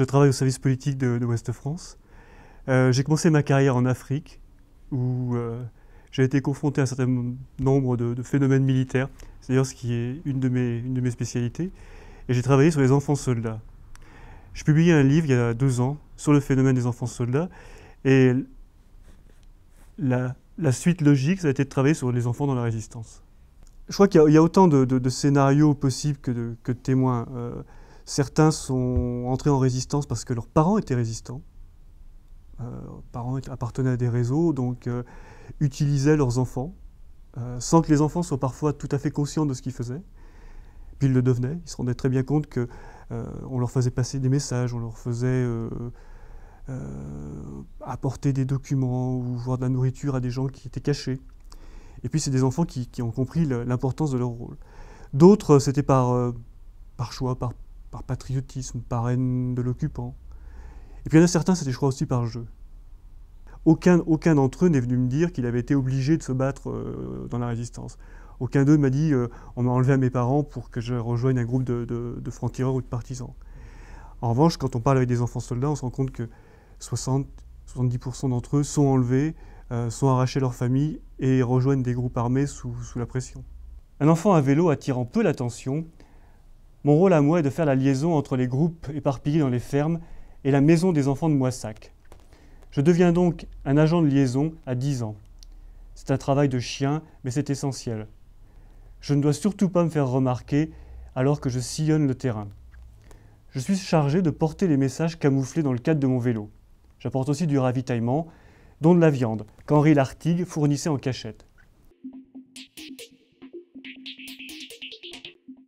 Je travaille au service politique de Ouest-France. J'ai commencé ma carrière en Afrique, où j'ai été confronté à un certain nombre de phénomènes militaires, c'est d'ailleurs ce qui est une de mes spécialités, et j'ai travaillé sur les enfants soldats. J'ai publié un livre il y a 2 ans sur le phénomène des enfants soldats, et la suite logique, ça a été de travailler sur les enfants dans la résistance. Je crois qu'il y a autant de scénarios possibles que de témoins. Certains sont entrés en résistance parce que leurs parents étaient résistants. Leurs parents appartenaient à des réseaux, donc utilisaient leurs enfants, sans que les enfants soient parfois tout à fait conscients de ce qu'ils faisaient. Puis ils le devenaient, ils se rendaient très bien compte qu'on leur faisait passer des messages, on leur faisait apporter des documents ou voir de la nourriture à des gens qui étaient cachés. Et puis c'est des enfants qui ont compris l'importance de leur rôle. D'autres, c'était par choix, par patriotisme, par haine de l'occupant. Et puis il y en a certains, c'était je crois aussi par jeu. Aucun d'entre eux n'est venu me dire qu'il avait été obligé de se battre dans la résistance. Aucun d'eux m'a dit on m'a enlevé à mes parents pour que je rejoigne un groupe de francs-tireurs ou de partisans. En revanche, quand on parle avec des enfants soldats, on se rend compte que 60-70% d'entre eux sont enlevés, sont arrachés à leur famille et rejoignent des groupes armés sous la pression. Un enfant à vélo attirant peu l'attention, mon rôle à moi est de faire la liaison entre les groupes éparpillés dans les fermes et la maison des enfants de Moissac. Je deviens donc un agent de liaison à 10 ans. C'est un travail de chien, mais c'est essentiel. Je ne dois surtout pas me faire remarquer alors que je sillonne le terrain. Je suis chargé de porter les messages camouflés dans le cadre de mon vélo. J'apporte aussi du ravitaillement, dont de la viande, qu'Henri Lartigue fournissait en cachette.